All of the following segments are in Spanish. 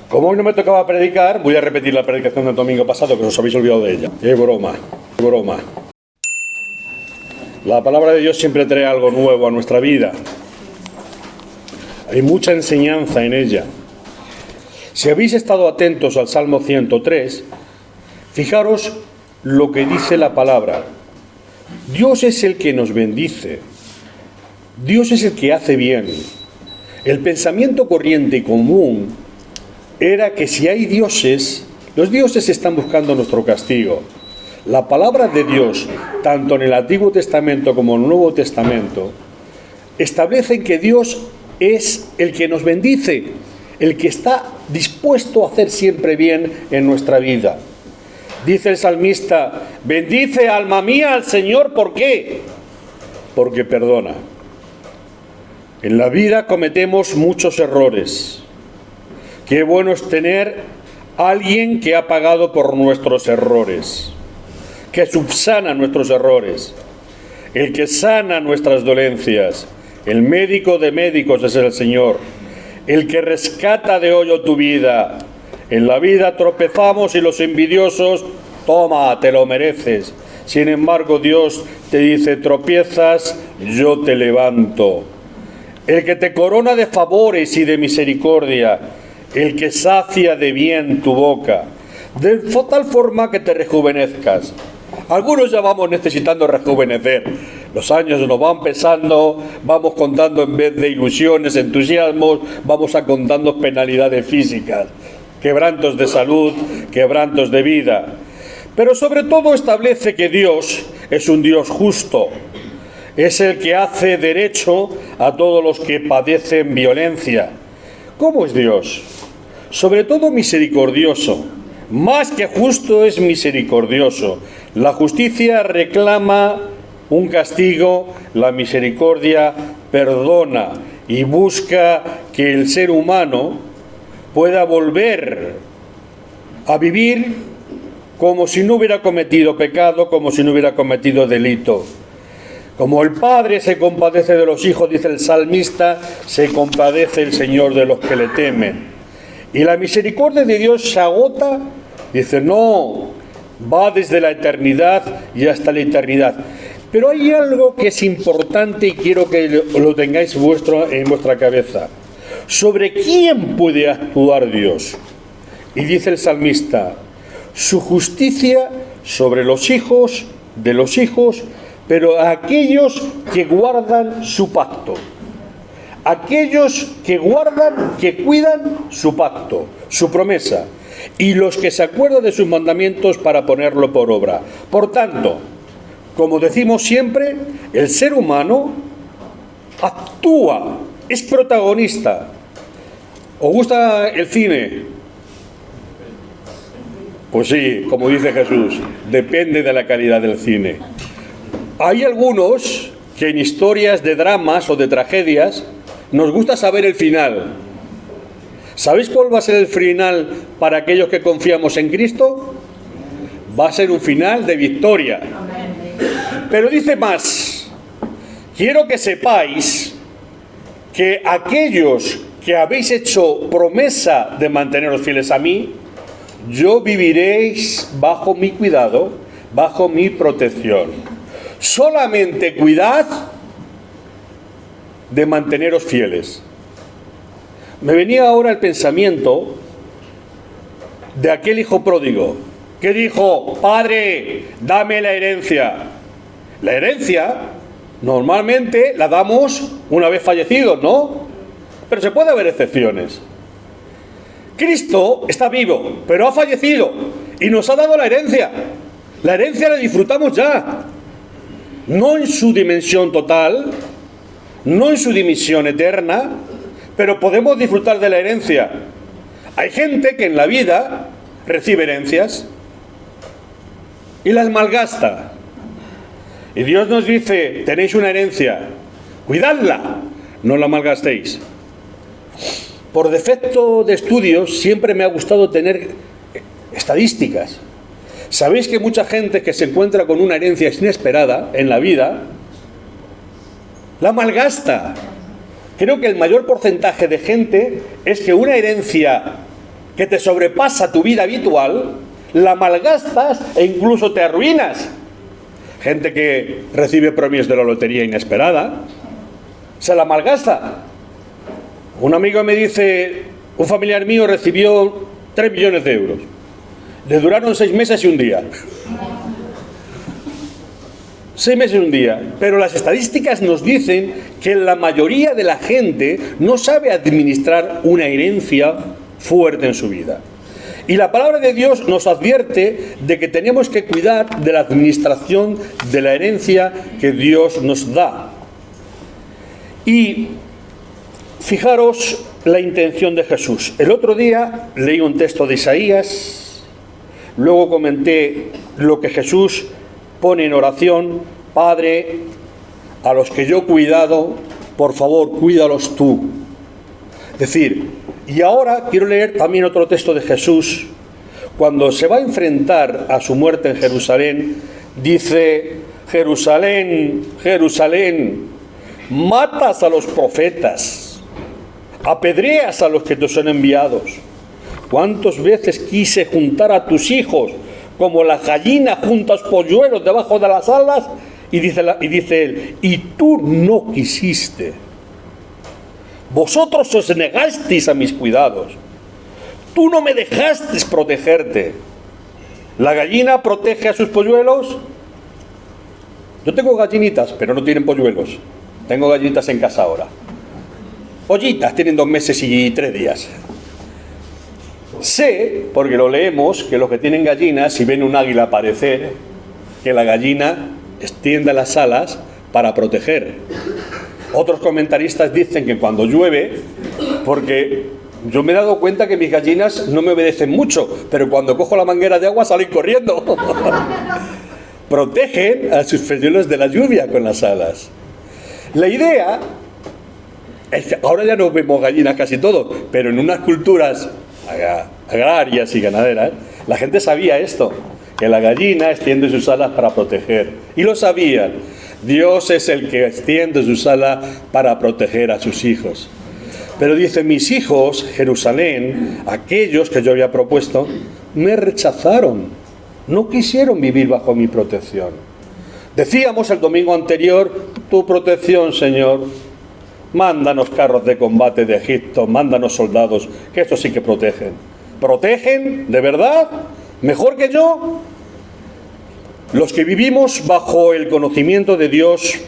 Como hoy no me tocaba predicar, voy a repetir la predicación del domingo pasado, que os habéis olvidado de ella. ¡Qué broma! ¡Qué broma! La palabra de Dios siempre trae algo nuevo a nuestra vida. Hay mucha enseñanza en ella. Si habéis estado atentos al Salmo 103, fijaros lo que dice la palabra. Dios es el que nos bendice. Dios es el que hace bien. El pensamiento corriente y común era que si hay dioses, los dioses están buscando nuestro castigo. La palabra de Dios, tanto en el Antiguo Testamento como en el Nuevo Testamento, establecen que Dios es el que nos bendice, el que está dispuesto a hacer siempre bien en nuestra vida. Dice el salmista: bendice alma mía al Señor. ¿Por qué? Porque perdona. En la vida cometemos muchos errores. Qué bueno es tener a alguien que ha pagado por nuestros errores, que subsana nuestros errores, el que sana nuestras dolencias. El médico de médicos es el Señor, el que rescata de hoyo tu vida. En la vida tropezamos y los envidiosos, toma, te lo mereces. Sin embargo, Dios te dice: tropiezas, yo te levanto. El que te corona de favores y de misericordia, el que sacia de bien tu boca, de tal forma que te rejuvenezcas. Algunos ya vamos necesitando rejuvenecer. Los años nos van pesando, vamos contando en vez de ilusiones, entusiasmos, vamos a contando penalidades físicas, quebrantos de salud, quebrantos de vida. Pero sobre todo establece que Dios es un Dios justo. Es el que hace derecho a todos los que padecen violencia. ¿Cómo es Dios? Sobre todo misericordioso. Más que justo, es misericordioso. La justicia reclama un castigo, la misericordia perdona y busca que el ser humano pueda volver a vivir como si no hubiera cometido pecado, como si no hubiera cometido delito. Como el Padre se compadece de los hijos, dice el salmista, se compadece el Señor de los que le temen. Y la misericordia de Dios se agota, dice, no, va desde la eternidad y hasta la eternidad. Pero hay algo que es importante y quiero que lo tengáis en vuestra cabeza. ¿Sobre quién puede actuar Dios? Y dice el salmista: su justicia sobre los hijos de los hijos, pero a aquellos que guardan su pacto. Aquellos que guardan, que cuidan su pacto, su promesa, y los que se acuerdan de sus mandamientos para ponerlo por obra. Por tanto, como decimos siempre, el ser humano actúa, es protagonista. ¿Os gusta el cine? Pues sí, como dice Jesús, depende de la calidad del cine. Hay algunos que en historias de dramas o de tragedias nos gusta saber el final. ¿Sabéis cuál va a ser el final para aquellos que confiamos en Cristo? Va a ser un final de victoria. Pero dice más: quiero que sepáis que aquellos que habéis hecho promesa de manteneros fieles a mí, yo viviréis bajo mi cuidado, bajo mi protección. Solamente cuidad de manteneros fieles. Me venía ahora el pensamiento de aquel hijo pródigo que dijo: Padre, dame la herencia. La herencia normalmente la damos una vez fallecidos, ¿no? Pero se puede haber excepciones. Cristo está vivo, pero ha fallecido y nos ha dado la herencia. La herencia la disfrutamos ya. No en su dimensión total, no en su dimensión eterna, pero podemos disfrutar de la herencia. Hay gente que en la vida recibe herencias y las malgasta. Y Dios nos dice: tenéis una herencia, cuidadla, no la malgastéis. Por defecto de estudios siempre me ha gustado tener estadísticas. ¿Sabéis que mucha gente que se encuentra con una herencia inesperada en la vida la malgasta? Creo que el mayor porcentaje de gente es que una herencia que te sobrepasa tu vida habitual, la malgastas e incluso te arruinas. Gente que recibe premios de la lotería inesperada, se la malgasta. Un amigo me dice, un familiar mío recibió 3 millones de euros. Le duraron 6 meses y un día. 6 meses y un día. Pero las estadísticas nos dicen que la mayoría de la gente no sabe administrar una herencia fuerte en su vida. Y la palabra de Dios nos advierte de que tenemos que cuidar de la administración de la herencia que Dios nos da. Y fijaros la intención de Jesús. El otro día leí un texto de Isaías, luego comenté lo que Jesús pone en oración: Padre, a los que yo he cuidado, por favor, cuídalos tú. Es decir, y ahora quiero leer también otro texto de Jesús. Cuando se va a enfrentar a su muerte en Jerusalén, dice: Jerusalén, Jerusalén, matas a los profetas, apedreas a los que te son enviados. ¿Cuántas veces quise juntar a tus hijos como la gallina junta los polluelos debajo de las alas? Y dice él, y tú no quisiste. Vosotros os negasteis a mis cuidados. Tú no me dejasteis protegerte. La gallina protege a sus polluelos. Yo tengo gallinitas, pero no tienen polluelos. Tengo gallinitas en casa ahora. Pollitas, tienen 2 meses y 3 días. Sé, porque lo leemos, que los que tienen gallinas, si ven un águila aparecer, que la gallina extiende las alas para proteger. Otros comentaristas dicen que cuando llueve, porque yo me he dado cuenta que mis gallinas no me obedecen mucho, pero cuando cojo la manguera de agua salen corriendo. Protegen a sus polluelos de la lluvia con las alas. La idea es que ahora ya no vemos gallinas casi todo, pero en unas culturas agrarias y ganaderas, la gente sabía esto, que la gallina extiende sus alas para proteger. Y lo sabían. Dios es el que extiende sus alas para proteger a sus hijos. Pero dice, mis hijos, Jerusalén, aquellos que yo había propuesto, me rechazaron. No quisieron vivir bajo mi protección. Decíamos el domingo anterior, tu protección, Señor. Mándanos carros de combate de Egipto, mándanos soldados, que estos sí que protegen. ¿Protegen? ¿De verdad? ¿Mejor que yo? Los que vivimos bajo el conocimiento de Dios,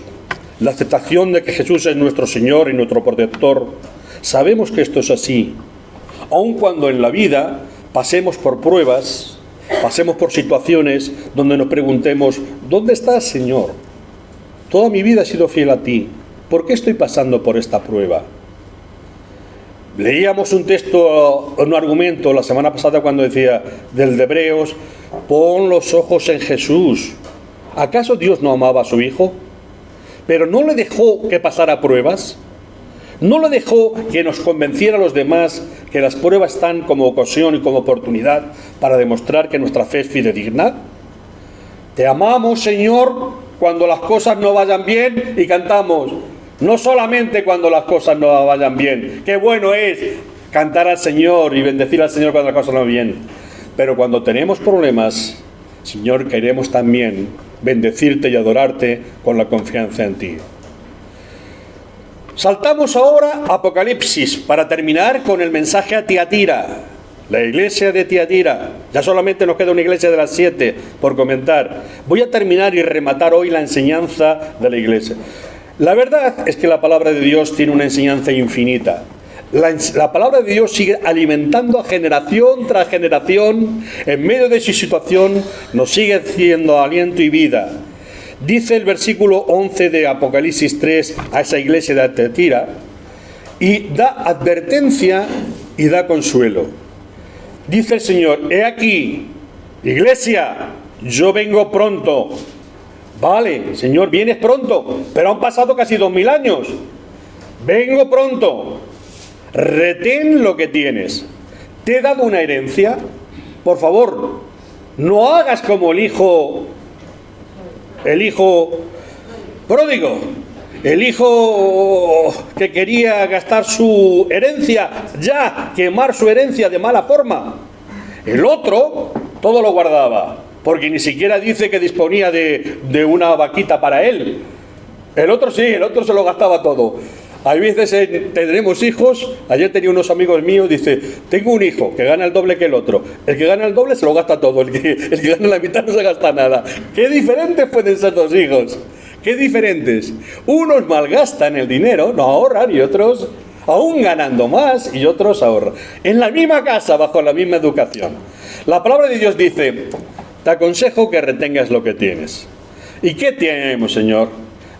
la aceptación de que Jesús es nuestro Señor y nuestro protector, sabemos que esto es así. Aun cuando en la vida pasemos por pruebas, pasemos por situaciones donde nos preguntemos, ¿dónde estás, Señor? Toda mi vida he sido fiel a ti. ¿Por qué estoy pasando por esta prueba? Leíamos un texto, un argumento la semana pasada cuando decía del de Hebreos, pon los ojos en Jesús. ¿Acaso Dios no amaba a su Hijo? ¿Pero no le dejó que pasara pruebas? ¿No le dejó que nos convenciera a los demás que las pruebas están como ocasión y como oportunidad para demostrar que nuestra fe es fidedigna? Te amamos, Señor, cuando las cosas no vayan bien, y cantamos. No solamente cuando las cosas no vayan bien. Qué bueno es cantar al Señor y bendecir al Señor cuando las cosas no van bien. Pero cuando tenemos problemas, Señor, queremos también bendecirte y adorarte con la confianza en ti. Saltamos ahora a Apocalipsis para terminar con el mensaje a Tiatira. La iglesia de Tiatira. Ya solamente nos queda una iglesia de las 7 por comentar. Voy a terminar y rematar hoy la enseñanza de la iglesia. La verdad es que la palabra de Dios tiene una enseñanza infinita. La palabra de Dios sigue alimentando a generación tras generación. En medio de su situación nos sigue haciendo aliento y vida. Dice el versículo 11 de Apocalipsis 3 a esa iglesia de Tiatira, y da advertencia y da consuelo. Dice el Señor, he aquí, iglesia, yo vengo pronto. Vale, Señor, vienes pronto, pero han pasado casi 2000 años. Vengo pronto. Retén lo que tienes. ¿Te he dado una herencia? Por favor, no hagas como el hijo pródigo, El hijo que quería gastar su herencia, ya quemar su herencia de mala forma. El otro todo lo guardaba, porque ni siquiera dice que disponía de una vaquita para él. El otro sí, el otro se lo gastaba todo. Hay veces tendremos hijos. Ayer tenía unos amigos míos, dice, tengo un hijo que gana el doble que el otro. El que gana el doble se lo gasta todo, el que gana la mitad no se gasta nada. ¿Qué diferentes pueden ser dos hijos? ¿Qué diferentes? Unos malgastan el dinero, no ahorran, y otros aún ganando más, y otros ahorran. En la misma casa, bajo la misma educación. La palabra de Dios dice, te aconsejo que retengas lo que tienes. ¿Y qué tenemos, Señor?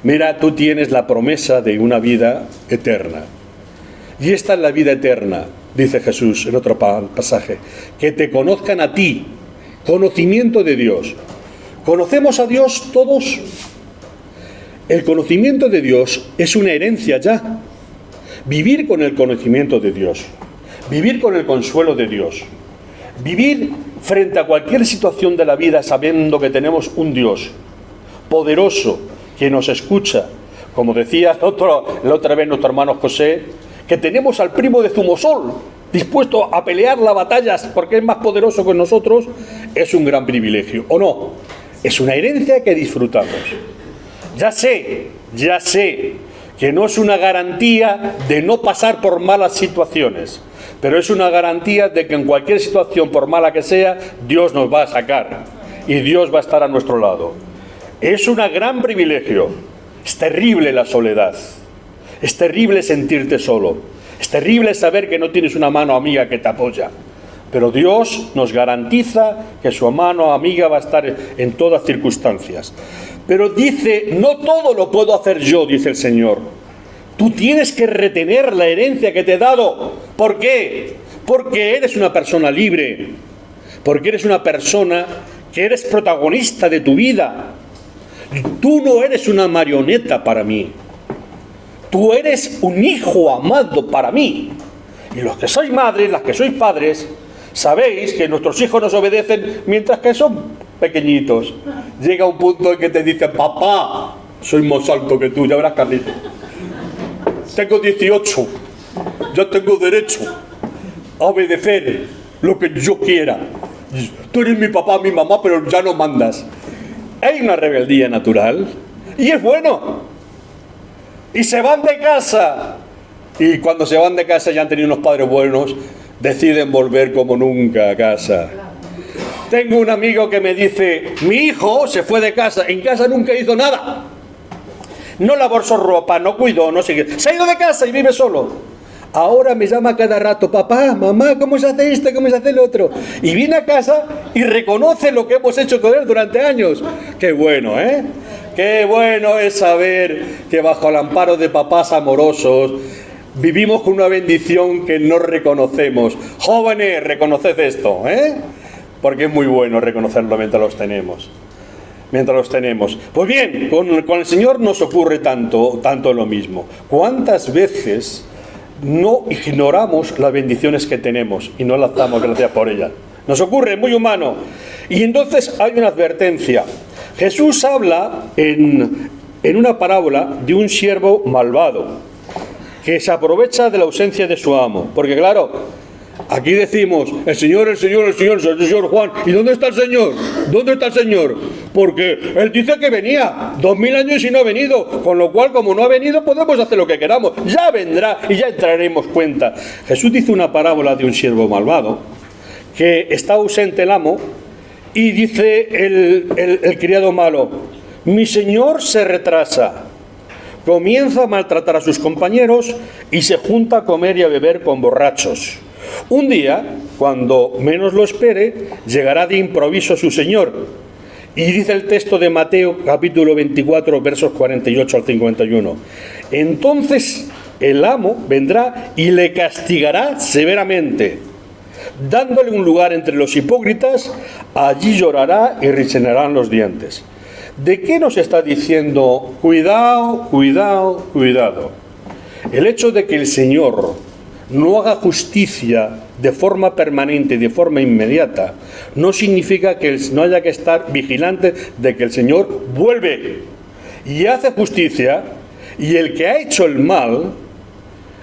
Mira, tú tienes la promesa de una vida eterna. Y esta es la vida eterna, dice Jesús en otro pasaje, que te conozcan a ti, conocimiento de Dios. ¿Conocemos a Dios todos? El conocimiento de Dios es una herencia ya. Vivir con el conocimiento de Dios, vivir con el consuelo de Dios, vivir frente a cualquier situación de la vida sabiendo que tenemos un Dios poderoso, que nos escucha, como decía la otra vez nuestro hermano José, que tenemos al primo de Zumosol dispuesto a pelear las batallas porque es más poderoso que nosotros, es un gran privilegio, ¿o no? Es una herencia que disfrutamos. Ya sé que no es una garantía de no pasar por malas situaciones, pero es una garantía de que en cualquier situación, por mala que sea, Dios nos va a sacar y Dios va a estar a nuestro lado. Es un gran privilegio. Es terrible la soledad. Es terrible sentirte solo. Es terrible saber que no tienes una mano amiga que te apoya. Pero Dios nos garantiza que su mano amiga va a estar en todas circunstancias. Pero dice, no todo lo puedo hacer yo, dice el Señor. Tú tienes que retener la herencia que te he dado. ¿Por qué? Porque eres una persona libre. Porque eres una persona que eres protagonista de tu vida. Tú no eres una marioneta para mí. Tú eres un hijo amado para mí. Y los que sois madres, las que sois padres, sabéis que nuestros hijos nos obedecen mientras que son pequeñitos. Llega un punto en que te dicen, papá, soy más alto que tú, ya verás, Carlito. Tengo 18, ya tengo derecho a obedecer lo que yo quiera. Tú eres mi papá, mi mamá, pero ya no mandas. Hay una rebeldía natural y es bueno. Y se van de casa. Y cuando se van de casa y han tenido unos padres buenos, deciden volver como nunca a casa. Tengo un amigo que me dice, mi hijo se fue de casa, en casa nunca hizo nada. No lavó su ropa, no cuidó, no siguió. Se ha ido de casa y vive solo. Ahora me llama cada rato, papá, mamá, ¿cómo se hace esto? ¿Cómo se hace lo otro? Y viene a casa y reconoce lo que hemos hecho con él durante años. Qué bueno, ¿eh? Qué bueno es saber que bajo el amparo de papás amorosos vivimos con una bendición que no reconocemos. Jóvenes, reconoced esto, ¿eh? Porque es muy bueno reconocerlo mientras los tenemos. Pues bien, con el Señor nos ocurre tanto lo mismo. ¿Cuántas veces no ignoramos las bendiciones que tenemos y no las damos gracias por ellas? Nos ocurre, muy humano. Y entonces hay una advertencia. Jesús habla en una parábola de un siervo malvado que se aprovecha de la ausencia de su amo. Porque claro, aquí decimos, el Señor Juan. ¿Y dónde está el Señor? ¿Dónde está el Señor? Porque Él dice que venía 2000 años y no ha venido. Con lo cual, como no ha venido, podemos hacer lo que queramos. Ya vendrá y ya entraremos cuenta. Jesús dice una parábola de un siervo malvado, que está ausente el amo, y dice el criado malo, mi señor se retrasa. Comienza a maltratar a sus compañeros y se junta a comer y a beber con borrachos. Un día, cuando menos lo espere, llegará de improviso su señor. Y dice el texto de Mateo, capítulo 24, versos 48 al 51. Entonces el amo vendrá y le castigará severamente, dándole un lugar entre los hipócritas. Allí llorará y rechinarán los dientes. ¿De qué nos está diciendo? Cuidado, cuidado, cuidado. El hecho de que el Señor no haga justicia de forma permanente, de forma inmediata, no significa que no haya que estar vigilante de que el Señor vuelve y hace justicia Y el que ha hecho el mal,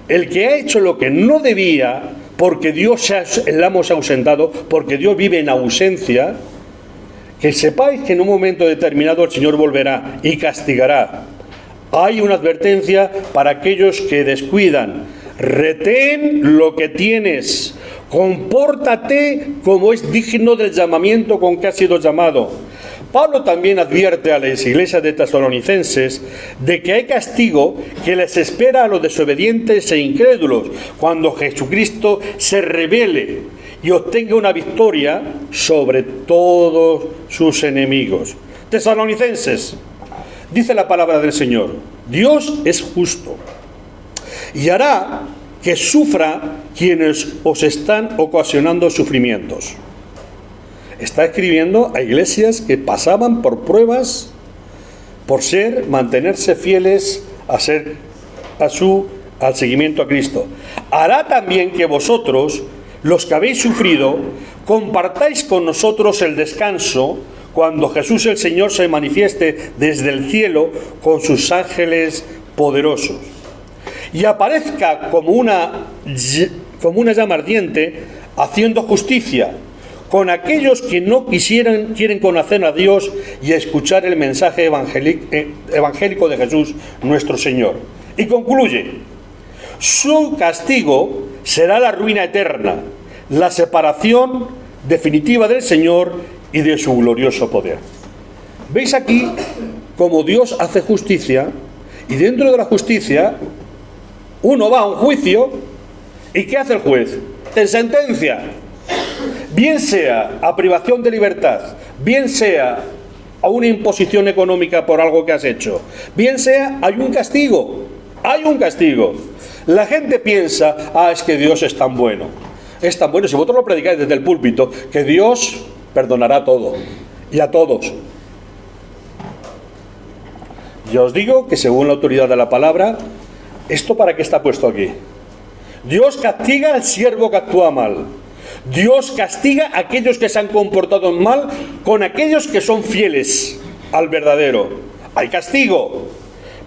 el que ha hecho lo que no debía, porque Dios la hemos ausentado, porque Dios vive en ausencia, que sepáis que en un momento determinado el Señor volverá y castigará. Hay una advertencia para aquellos que descuidan. Retén lo que tienes, compórtate como es digno del llamamiento con que has sido llamado. Pablo también advierte a las iglesias de Tesalonicenses de que hay castigo que les espera a los desobedientes e incrédulos cuando Jesucristo se revele y obtenga una victoria sobre todos sus enemigos. Tesalonicenses, dice la palabra del Señor, Dios es justo y hará que sufra quienes os están ocasionando sufrimientos. Está escribiendo a iglesias que pasaban por pruebas por mantenerse fieles al seguimiento a Cristo. Hará también que vosotros, los que habéis sufrido, compartáis con nosotros el descanso cuando Jesús el Señor se manifieste desde el cielo con sus ángeles poderosos y aparezca como una llama ardiente haciendo justicia con aquellos que no quieren conocer a Dios y escuchar el mensaje evangélico de Jesús nuestro Señor. Y concluye, su castigo será la ruina eterna, la separación definitiva del Señor y de su glorioso poder. ¿Veis aquí cómo Dios hace justicia? Y dentro de la justicia uno va a un juicio y ¿qué hace el juez? Te sentencia. Bien sea a privación de libertad, bien sea a una imposición económica por algo que has hecho, bien sea hay un castigo. La gente piensa, es que Dios es tan bueno. Es tan bueno, si vosotros lo predicáis desde el púlpito, que Dios perdonará todo y a todos. Yo os digo que según la autoridad de la palabra, ¿esto para qué está puesto aquí? Dios castiga al siervo que actúa mal. Dios castiga a aquellos que se han comportado mal con aquellos que son fieles al verdadero. Hay castigo.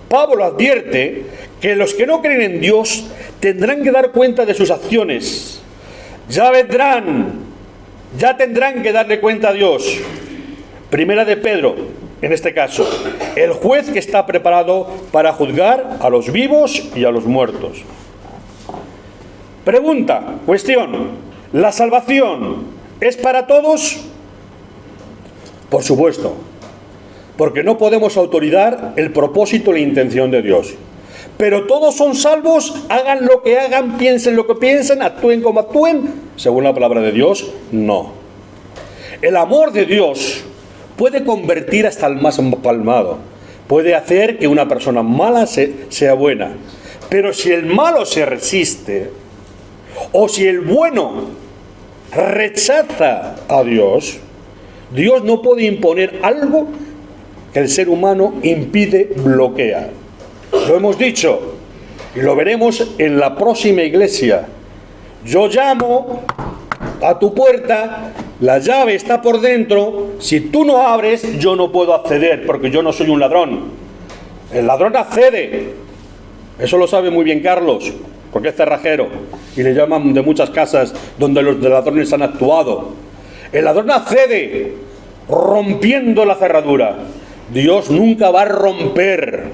Pablo advierte que los que no creen en Dios tendrán que dar cuenta de sus acciones. Ya tendrán que darle cuenta a Dios. Primera de Pedro, en este caso, el juez que está preparado para juzgar a los vivos y a los muertos. Pregunta, cuestión. ¿La salvación es para todos? Por supuesto, porque no podemos autorizar el propósito y la intención de Dios. Pero todos son salvos, hagan lo que hagan, piensen lo que piensen, actúen como actúen, según la palabra de Dios, no. El amor de Dios puede convertir hasta el más empalmado, puede hacer que una persona mala sea buena, pero si el malo se resiste, o si el bueno rechaza a Dios, Dios no puede imponer algo que el ser humano impide, bloquea. Lo hemos dicho y lo veremos en la próxima iglesia. Yo llamo a tu puerta, la llave está por dentro, si tú no abres, yo no puedo acceder porque yo no soy un ladrón. El ladrón accede, eso lo sabe muy bien Carlos, porque es cerrajero y le llaman de muchas casas donde los ladrones han actuado. El ladrón accede rompiendo la cerradura. Dios nunca va a romper,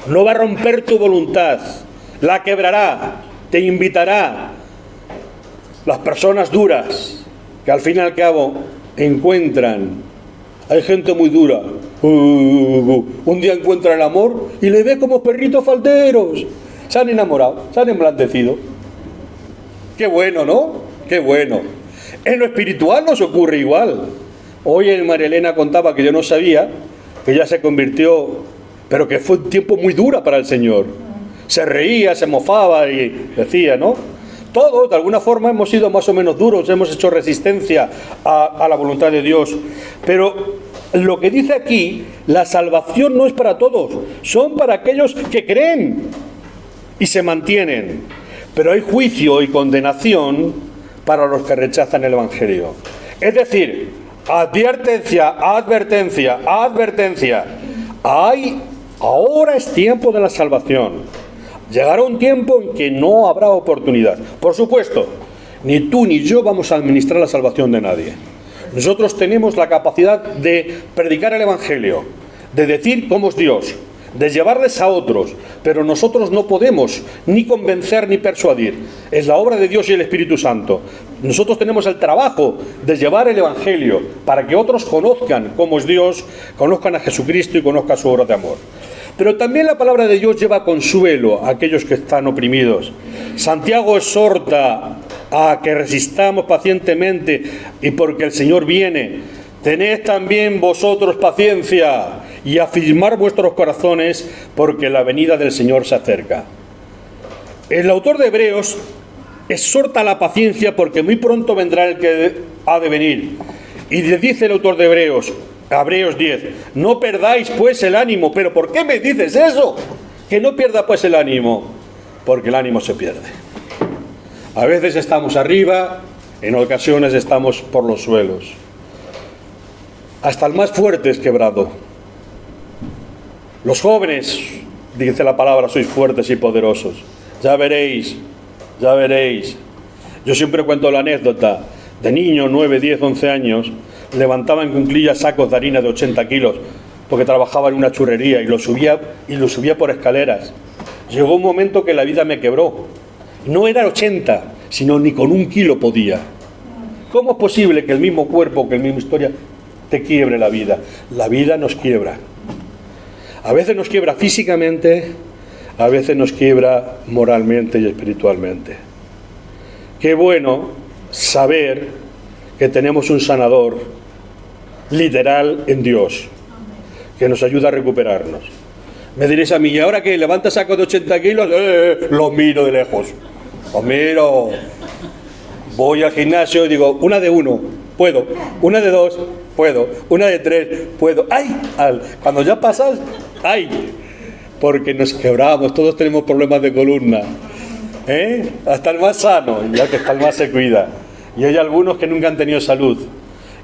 no va a romper tu voluntad, la quebrará, te invitará. Las personas duras que al fin y al cabo encuentran, hay gente muy dura, un día encuentra el amor y le ve como perritos falderos. Se han enamorado, se han emblandecido. Qué bueno, ¿no? Qué bueno. En lo espiritual nos ocurre igual. Hoy María Elena contaba que yo no sabía que ella se convirtió, pero que fue un tiempo muy dura para el Señor. Se reía, se mofaba y decía, ¿no? Todos, de alguna forma, hemos sido más o menos duros, hemos hecho resistencia a la voluntad de Dios. Pero lo que dice aquí, la salvación no es para todos, son para aquellos que creen y se mantienen. Pero hay juicio y condenación para los que rechazan el Evangelio. Es decir, advertencia. Hay Ahora es tiempo de la salvación. Llegará un tiempo en que no habrá oportunidad. Por supuesto, ni tú ni yo vamos a administrar la salvación de nadie. Nosotros tenemos la capacidad de predicar el Evangelio, de decir cómo es Dios, de llevarles a otros, pero nosotros no podemos ni convencer ni persuadir. Es la obra de Dios y el Espíritu Santo. Nosotros tenemos el trabajo de llevar el Evangelio para que otros conozcan cómo es Dios, conozcan a Jesucristo y conozcan su obra de amor. Pero también la palabra de Dios lleva consuelo a aquellos que están oprimidos. Santiago exhorta a que resistamos pacientemente y porque el Señor viene. Tened también vosotros paciencia y afirmar vuestros corazones porque la venida del Señor se acerca. El autor de Hebreos exhorta a la paciencia porque muy pronto vendrá el que ha de venir. Y le dice el autor de Hebreos 10, no perdáis pues el ánimo. ¿Pero por qué me dices eso? Que no pierda pues el ánimo. Porque el ánimo se pierde. A veces estamos arriba, en ocasiones estamos por los suelos. Hasta el más fuerte es quebrado. Los jóvenes, dice la palabra, sois fuertes y poderosos. Ya veréis, ya veréis. Yo siempre cuento la anécdota. De niño, 9, 10, 11 años, levantaba en cuclillas sacos de harina de 80 kilos, porque trabajaba en una churrería y lo subía por escaleras. Llegó un momento que la vida me quebró. No era 80, sino ni con 1 kilo podía. ¿Cómo es posible que el mismo cuerpo, que la misma historia, te quiebre la vida? La vida nos quiebra. A veces nos quiebra físicamente, a veces nos quiebra moralmente y espiritualmente. Qué bueno saber que tenemos un sanador literal en Dios, que nos ayuda a recuperarnos. Me diréis a mí, ¿y ahora que levanta sacos de 80 kilos? Los miro de lejos. Los miro. Voy al gimnasio y digo, una de 1, puedo. Una de 2, puedo. Una de 3, puedo. ¡Ay! Cuando ya pasas, ¡ay! Porque nos quebramos, todos tenemos problemas de columna. Hasta el más sano, ya que hasta el más se cuida. Y hay algunos que nunca han tenido salud.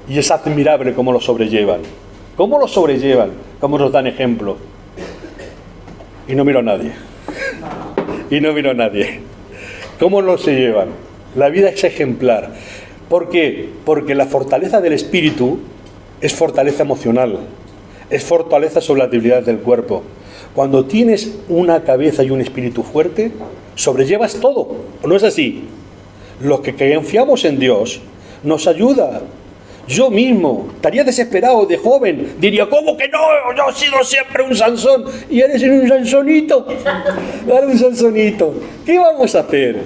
Y es admirable cómo lo sobrellevan. ¿Cómo lo sobrellevan? ¿Cómo nos dan ejemplo? Y no miro a nadie. Y no miro a nadie. ¿Cómo lo se llevan? La vida es ejemplar. ¿Por qué? Porque la fortaleza del espíritu es fortaleza emocional. Es fortaleza sobre las debilidades del cuerpo. Cuando tienes una cabeza y un espíritu fuerte, sobrellevas todo. ¿No es así? Los que confiamos en Dios nos ayuda. Yo mismo estaría desesperado de joven. Diría, ¿cómo que no? Yo he sido siempre un Sansón. Y eres un Sansonito. Eres un Sansonito. ¿Qué vamos a hacer?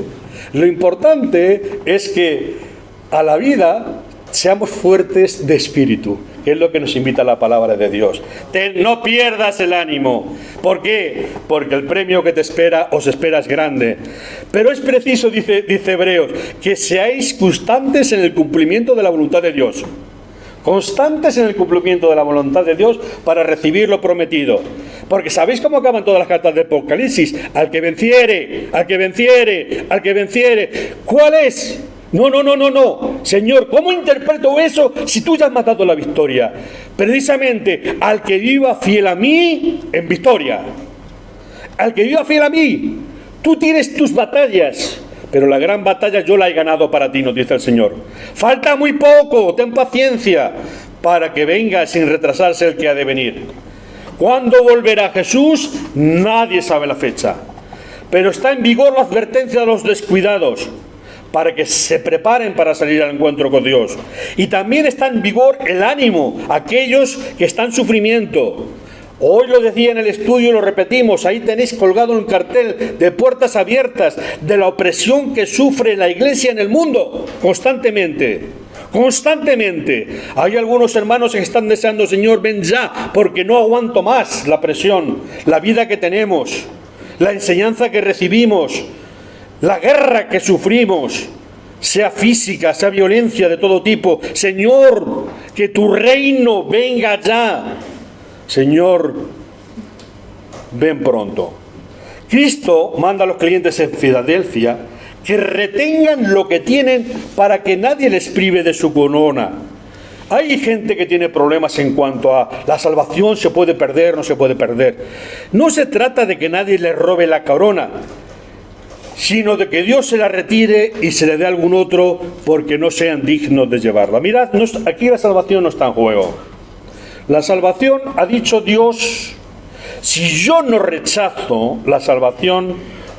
Lo importante es que a la vida seamos fuertes de espíritu, que es lo que nos invita la palabra de Dios. No pierdas el ánimo. ¿Por qué? Porque el premio que te espera, os espera, es grande. Pero es preciso, dice Hebreos, que seáis constantes en el cumplimiento de la voluntad de Dios. Constantes en el cumplimiento de la voluntad de Dios para recibir lo prometido. Porque ¿sabéis cómo acaban todas las cartas de Apocalipsis? Al que venciere, al que venciere, al que venciere. ¿Cuál es? No. Señor, ¿cómo interpreto eso si tú ya has matado la victoria? Precisamente, al que viva fiel a mí, en victoria. Al que viva fiel a mí. Tú tienes tus batallas, pero la gran batalla yo la he ganado para ti, nos dice el Señor. Falta muy poco, ten paciencia, para que venga sin retrasarse el que ha de venir. ¿Cuándo volverá Jesús? Nadie sabe la fecha. Pero está en vigor la advertencia de los descuidados, para que se preparen para salir al encuentro con Dios. Y también está en vigor el ánimo, aquellos que están en sufrimiento. Hoy lo decía en el estudio y lo repetimos, ahí tenéis colgado un cartel de puertas abiertas, de la opresión que sufre la iglesia en el mundo, constantemente. Hay algunos hermanos que están deseando, Señor, ven ya, porque no aguanto más la presión, la vida que tenemos, la enseñanza que recibimos, la guerra que sufrimos, sea física, sea violencia de todo tipo. Señor, que tu reino venga ya. Señor, ven pronto. Cristo manda a los creyentes en Filadelfia que retengan lo que tienen para que nadie les prive de su corona. Hay gente que tiene problemas en cuanto a la salvación, se puede perder, no se puede perder. No se trata de que nadie le robe la corona, sino de que Dios se la retire y se le dé a algún otro porque no sean dignos de llevarla. Mirad, aquí la salvación no está en juego. La salvación, ha dicho Dios, si yo no rechazo la salvación,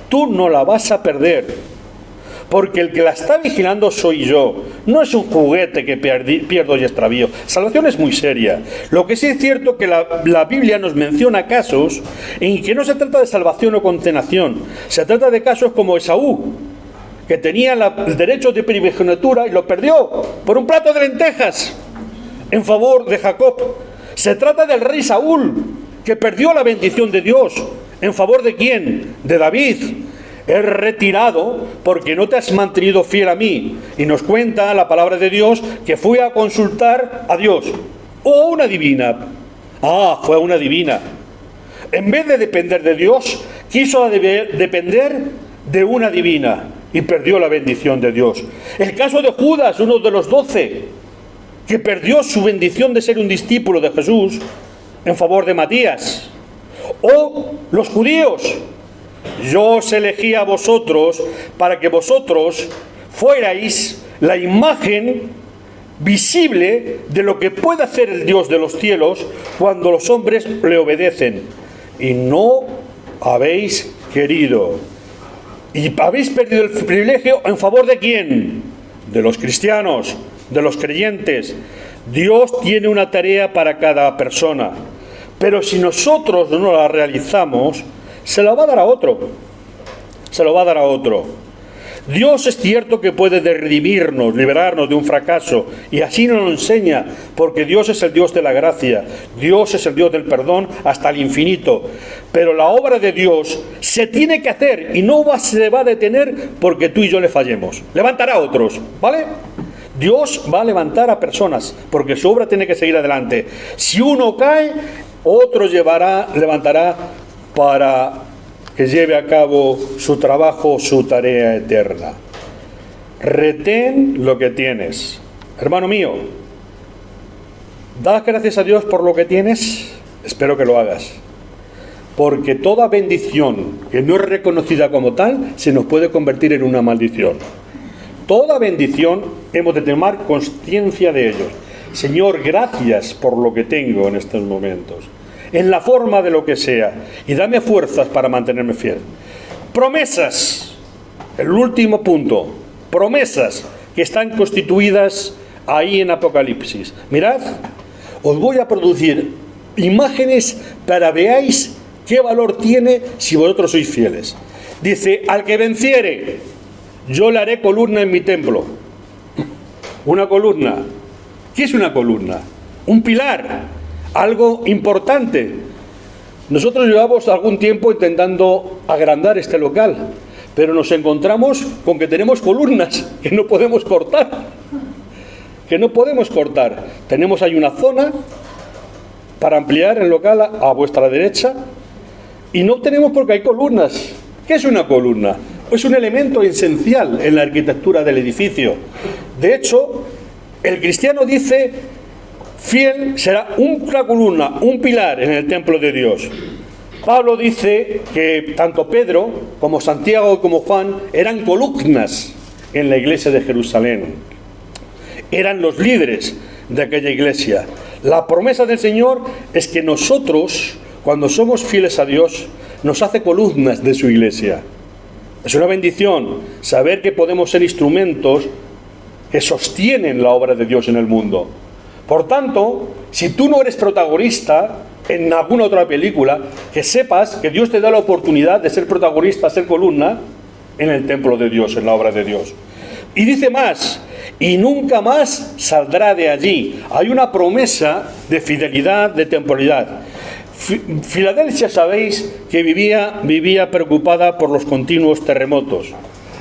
tú no la vas a perder. Porque el que la está vigilando soy yo. No es un juguete que pierdo y extravío. Salvación es muy seria. Lo que sí es cierto que la Biblia nos menciona casos en que no se trata de salvación o condenación. Se trata de casos como Esaú, que tenía el derecho de primogenitura y lo perdió por un plato de lentejas en favor de Jacob. Se trata del rey Saúl, que perdió la bendición de Dios. ¿En favor de quién? De David. Es retirado porque no te has mantenido fiel a mí. Y nos cuenta la palabra de Dios que fue a consultar a Dios. O una divina. Fue una divina. En vez de depender de Dios, quiso depender de una divina. Y perdió la bendición de Dios. El caso de Judas, uno de los 12, que perdió su bendición de ser un discípulo de Jesús en favor de Matías. O los judíos. Yo os elegí a vosotros para que vosotros fuerais la imagen visible de lo que puede hacer el Dios de los cielos cuando los hombres le obedecen. Y no habéis querido. Y habéis perdido el privilegio ¿en favor de quién? De los cristianos, de los creyentes. Dios tiene una tarea para cada persona. Pero si nosotros no la realizamos, se la va a dar a otro. Se lo va a dar a otro. Dios es cierto que puede redimirnos, liberarnos de un fracaso, y así nos lo enseña, porque Dios es el Dios de la gracia, Dios es el Dios del perdón hasta el infinito. Pero la obra de Dios se tiene que hacer y no se va a detener porque tú y yo le fallemos. Levantará a otros, ¿vale? Dios va a levantar a personas porque su obra tiene que seguir adelante. Si uno cae, otro levantará para que lleve a cabo su trabajo, su tarea eterna. Retén lo que tienes. Hermano mío, ¿das gracias a Dios por lo que tienes? Espero que lo hagas. Porque toda bendición que no es reconocida como tal, se nos puede convertir en una maldición. Toda bendición hemos de tomar conciencia de ello. Señor, gracias por lo que tengo en estos momentos, en la forma de lo que sea, y dame fuerzas para mantenerme fiel. Promesas, el último punto, promesas que están constituidas ahí en Apocalipsis. Mirad, os voy a producir imágenes para veáis qué valor tiene si vosotros sois fieles. Dice, al que venciere, yo le haré columna en mi templo. Una columna. ¿Qué es una columna? Un pilar. Algo importante. Nosotros llevamos algún tiempo intentando agrandar este local, pero nos encontramos con que tenemos columnas que no podemos cortar. Tenemos ahí una zona para ampliar el local a vuestra derecha y no tenemos porque hay columnas. ¿Qué es una columna? Es un elemento esencial en la arquitectura del edificio. De hecho, el cristiano dice: fiel será una columna, un pilar en el templo de Dios. Pablo dice que tanto Pedro como Santiago como Juan eran columnas en la iglesia de Jerusalén. Eran los líderes de aquella iglesia. La promesa del Señor es que nosotros, cuando somos fieles a Dios, nos hace columnas de su iglesia. Es una bendición saber que podemos ser instrumentos que sostienen la obra de Dios en el mundo. Por tanto, si tú no eres protagonista en alguna otra película, que sepas que Dios te da la oportunidad de ser protagonista, ser columna en el templo de Dios, en la obra de Dios. Y dice más, y nunca más saldrá de allí. Hay una promesa de fidelidad, de temporalidad. Filadelfia, sabéis que vivía preocupada por los continuos terremotos.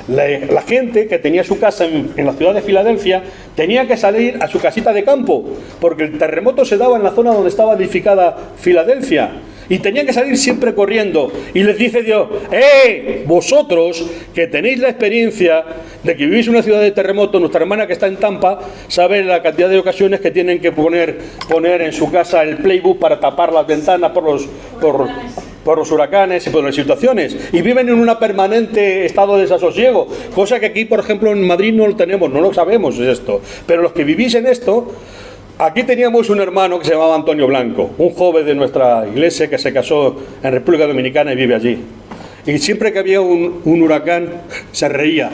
La gente que tenía su casa en la ciudad de Filadelfia tenía que salir a su casita de campo, porque el terremoto se daba en la zona donde estaba edificada Filadelfia. Y tenían que salir siempre corriendo. Y les dice Dios, vosotros que tenéis la experiencia de que vivís en una ciudad de terremoto, nuestra hermana que está en Tampa sabe la cantidad de ocasiones que tienen que poner en su casa el playbook para tapar las ventanas por los huracanes y por las situaciones. Y viven en un permanente estado de desasosiego. Cosa que aquí, por ejemplo, en Madrid no lo tenemos, no lo sabemos esto. Pero los que vivís en esto... Aquí teníamos un hermano que se llamaba Antonio Blanco, un joven de nuestra iglesia que se casó en República Dominicana y vive allí. Y siempre que había un huracán, se reía,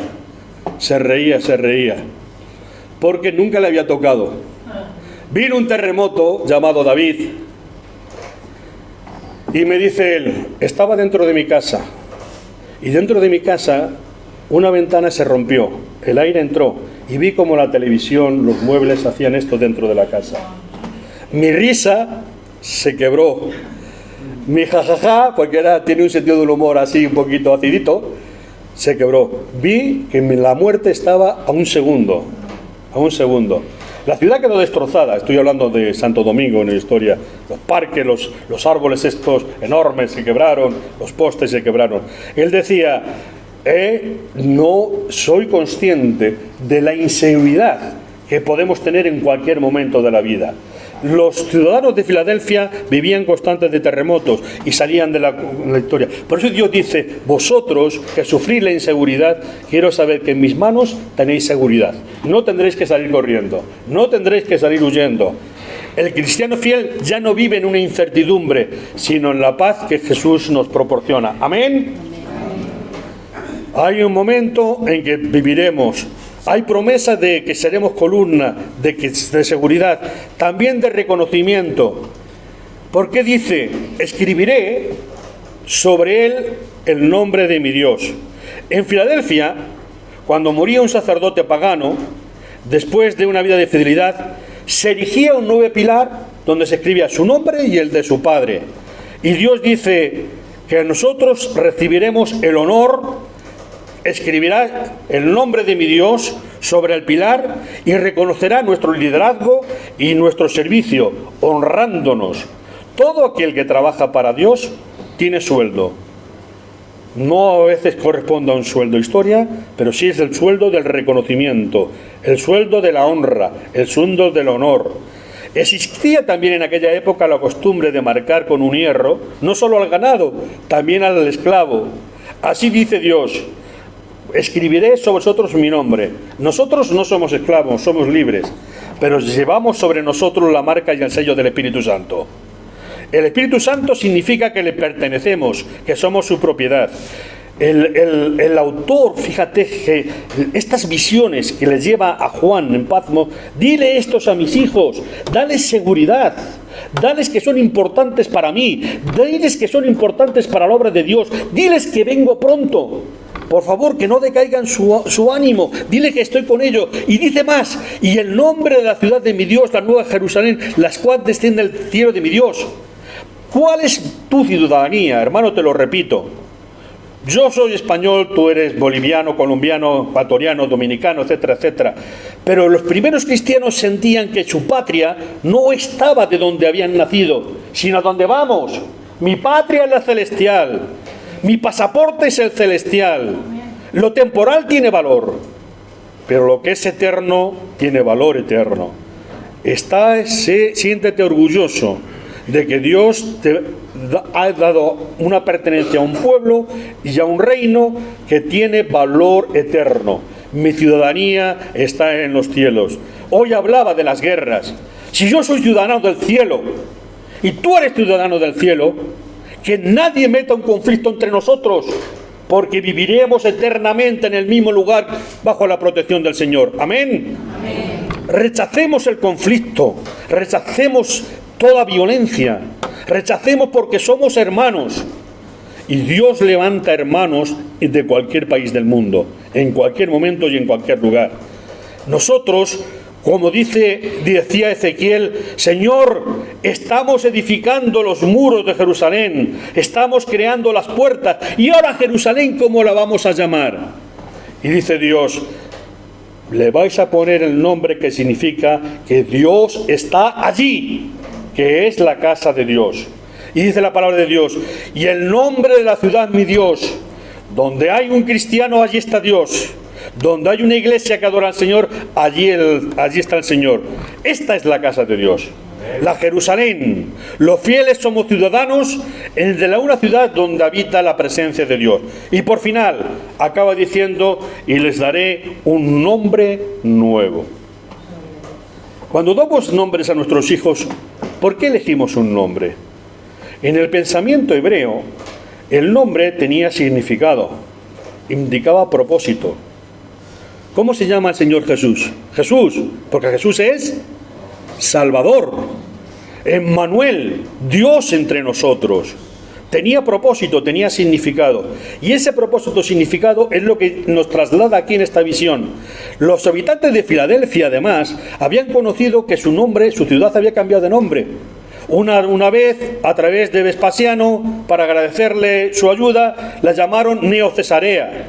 porque nunca le había tocado. Vino un terremoto llamado David, y me dice él, estaba dentro de mi casa, y dentro de mi casa una ventana se rompió, el aire entró, y vi como la televisión, los muebles hacían esto dentro de la casa. Mi risa se quebró. Mi jajaja, porque tiene un sentido del humor así un poquito acidito, se quebró. Vi que la muerte estaba a un segundo. La ciudad quedó destrozada. Estoy hablando de Santo Domingo en la historia. Los parques, los árboles estos enormes se quebraron, los postes se quebraron. Él decía... no soy consciente de la inseguridad que podemos tener en cualquier momento de la vida. Los ciudadanos de Filadelfia vivían constantes de terremotos y salían de la historia. Por eso Dios dice, vosotros que sufrís la inseguridad, quiero saber que en mis manos tenéis seguridad. No tendréis que salir corriendo, no tendréis que salir huyendo. El cristiano fiel ya no vive en una incertidumbre, sino en la paz que Jesús nos proporciona. Amén. Hay un momento en que viviremos. Hay promesa de que seremos columna, de seguridad, también de reconocimiento. Porque dice, escribiré sobre él el nombre de mi Dios. En Filadelfia, cuando moría un sacerdote pagano, después de una vida de fidelidad, se erigía un nuevo pilar donde se escribía su nombre y el de su padre. Y Dios dice que nosotros recibiremos el honor. Escribirá el nombre de mi Dios sobre el pilar y reconocerá nuestro liderazgo y nuestro servicio, honrándonos. Todo aquel que trabaja para Dios tiene sueldo. No a veces corresponde a un sueldo historia, pero sí es el sueldo del reconocimiento, el sueldo de la honra, el sueldo del honor. Existía también en aquella época la costumbre de marcar con un hierro, no solo al ganado, también al esclavo. Así dice Dios. Escribiré sobre vosotros mi nombre. Nosotros no somos esclavos, somos libres, pero llevamos sobre nosotros la marca y el sello del Espíritu Santo. El Espíritu Santo significa que le pertenecemos, que somos su propiedad. El autor, fíjate, que estas visiones que les lleva a Juan en Patmos, dile estos a mis hijos, dales seguridad, dales que son importantes para mí, diles que son importantes para la obra de Dios, diles que vengo pronto. Por favor, que no decaigan su ánimo. Dile que estoy con ellos. Y dice más. Y el nombre de la ciudad de mi Dios, la nueva Jerusalén, las cuales desciende del cielo de mi Dios. ¿Cuál es tu ciudadanía? Hermano, te lo repito. Yo soy español, tú eres boliviano, colombiano, ecuatoriano, dominicano, etcétera, etcétera. Pero los primeros cristianos sentían que su patria no estaba de donde habían nacido, sino a donde vamos. Mi patria es la celestial. Mi pasaporte es el celestial. Lo temporal tiene valor, pero lo que es eterno tiene valor eterno. Siéntete orgulloso de que Dios te ha dado una pertenencia a un pueblo y a un reino que tiene valor eterno. Mi ciudadanía está en los cielos. Hoy hablaba de las guerras. Si yo soy ciudadano del cielo y tú eres ciudadano del cielo, que nadie meta un conflicto entre nosotros, porque viviremos eternamente en el mismo lugar bajo la protección del Señor. Amén. Amén. Rechacemos el conflicto, rechacemos toda violencia, rechacemos porque somos hermanos. Y Dios levanta hermanos de cualquier país del mundo, en cualquier momento y en cualquier lugar. Nosotros, como decía Ezequiel, Señor, estamos edificando los muros de Jerusalén, estamos creando las puertas, y ahora Jerusalén, ¿cómo la vamos a llamar? Y dice Dios, le vais a poner el nombre que significa que Dios está allí, que es la casa de Dios. Y dice la palabra de Dios: y el nombre de la ciudad, mi Dios. Donde hay un cristiano, allí está Dios. Donde hay una iglesia que adora al Señor, allí está el Señor. Esta es la casa de Dios, la Jerusalén. Los fieles somos ciudadanos de una ciudad donde habita la presencia de Dios. Y por final acaba diciendo: y les daré un nombre nuevo. Cuando damos nombres a nuestros hijos, ¿por qué elegimos un nombre? En el pensamiento hebreo, el nombre tenía significado, indicaba propósito. ¿Cómo se llama el Señor Jesús? Jesús, porque Jesús es Salvador, Emmanuel, Dios entre nosotros. Tenía propósito, tenía significado. Y ese propósito, significado, es lo que nos traslada aquí en esta visión. Los habitantes de Filadelfia, además, habían conocido que su nombre, su ciudad había cambiado de nombre. Una vez, a través de Vespasiano, para agradecerle su ayuda, la llamaron Neo-Cesarea.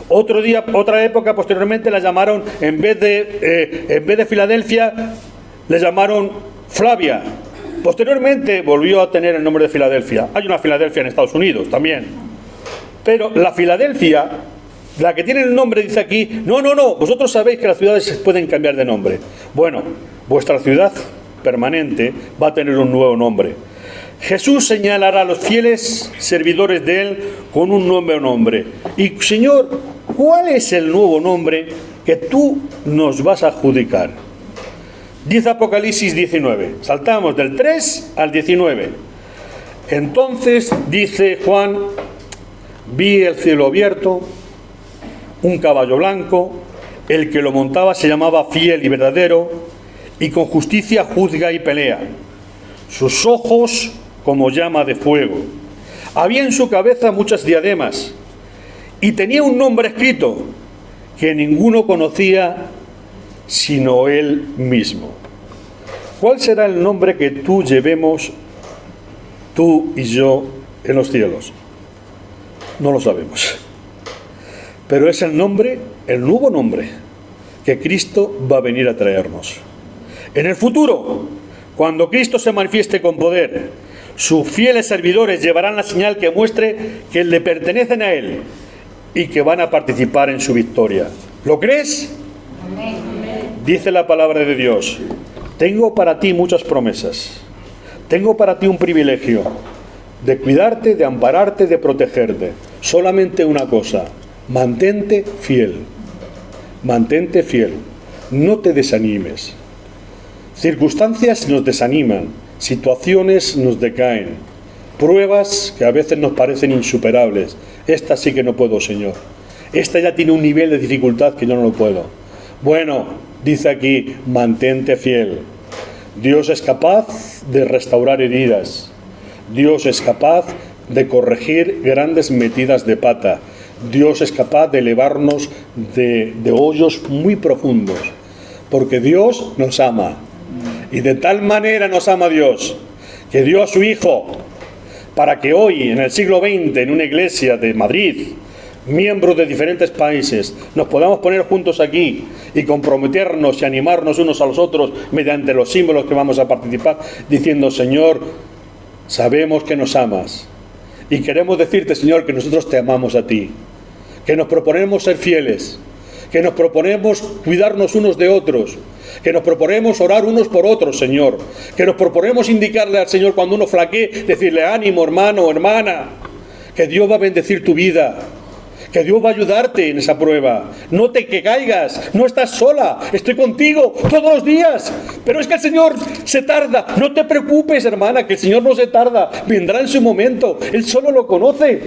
Otra época, posteriormente, la llamaron, en vez de Filadelfia, le llamaron Flavia. Posteriormente volvió a tener el nombre de Filadelfia. Hay una Filadelfia en Estados Unidos también. Pero la Filadelfia, la que tiene el nombre, dice aquí: no, vosotros sabéis que las ciudades pueden cambiar de nombre. Bueno, vuestra ciudad permanente va a tener un nuevo nombre. Jesús señalará a los fieles servidores de Él con un nuevo nombre. Y, Señor, ¿cuál es el nuevo nombre que tú nos vas a adjudicar? Dice Apocalipsis 19. Saltamos del 3 al 19. Entonces, dice Juan, vi el cielo abierto, un caballo blanco, el que lo montaba se llamaba Fiel y Verdadero, y con justicia juzga y pelea. Sus ojos como llama de fuego. Había en su cabeza muchas diademas, y tenía un nombre escrito que ninguno conocía sino él mismo. ¿Cuál será el nombre que tú llevemos, tú y yo, en los cielos? No lo sabemos. Pero es el nombre, el nuevo nombre, que Cristo va a venir a traernos. En el futuro, cuando Cristo se manifieste con poder, sus fieles servidores llevarán la señal que muestre que le pertenecen a Él y que van a participar en su victoria. ¿Lo crees? Amén. Dice la palabra de Dios: tengo para ti muchas promesas. Tengo para ti un privilegio de cuidarte, de ampararte, de protegerte. Solamente una cosa: mantente fiel. Mantente fiel. No te desanimes. Circunstancias nos desaniman, situaciones nos decaen, pruebas que a veces nos parecen insuperables. Esta sí que no puedo, Señor. Esta ya tiene un nivel de dificultad que yo no lo puedo. Bueno, dice aquí: mantente fiel. Dios es capaz de restaurar heridas. Dios es capaz de corregir grandes metidas de pata. Dios es capaz de elevarnos de hoyos muy profundos. Porque Dios nos ama. Y de tal manera nos ama Dios, que dio a su Hijo, para que hoy, en el siglo XX, en una iglesia de Madrid, miembros de diferentes países, nos podamos poner juntos aquí y comprometernos y animarnos unos a los otros mediante los símbolos que vamos a participar, diciendo: Señor, sabemos que nos amas y queremos decirte, Señor, que nosotros te amamos a ti, que nos proponemos ser fieles, que nos proponemos cuidarnos unos de otros, que nos proponemos orar unos por otros, Señor, que nos proponemos indicarle al Señor cuando uno flaquee, decirle: ánimo, hermano o hermana, que Dios va a bendecir tu vida, que Dios va a ayudarte en esa prueba. No te que caigas, no estás sola, estoy contigo todos los días. Pero es que el Señor se tarda. No te preocupes, hermana, que el Señor no se tarda, vendrá en su momento, Él solo lo conoce.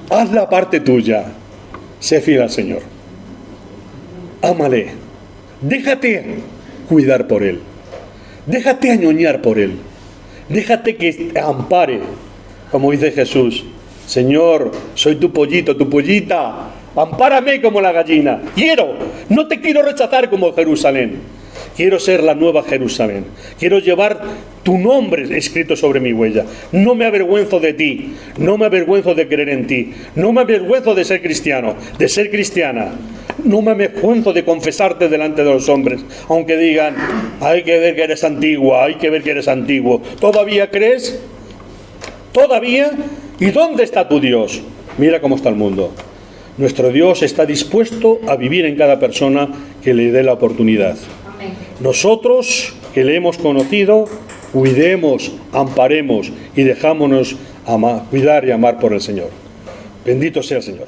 Haz la parte tuya, sé fiel al Señor, ámale, déjate cuidar por Él, déjate añoñar por Él, déjate que te ampare, como dice Jesús: Señor, soy tu pollito, tu pollita, ampárame como la gallina. No te quiero rechazar como Jerusalén, quiero ser la nueva Jerusalén, quiero llevar tu nombre escrito sobre mi huella. No me avergüenzo de ti, no me avergüenzo de creer en ti, no me avergüenzo de ser cristiano, de ser cristiana. No me avergüenzo de confesarte delante de los hombres, aunque digan: hay que ver que eres antigua, hay que ver que eres antiguo. ¿Todavía crees? ¿Todavía? ¿Y dónde está tu Dios? Mira cómo está el mundo. Nuestro Dios está dispuesto a vivir en cada persona que le dé la oportunidad. Amén. Nosotros, que le hemos conocido, cuidemos, amparemos y dejámonos cuidar y amar por el Señor. Bendito sea el Señor.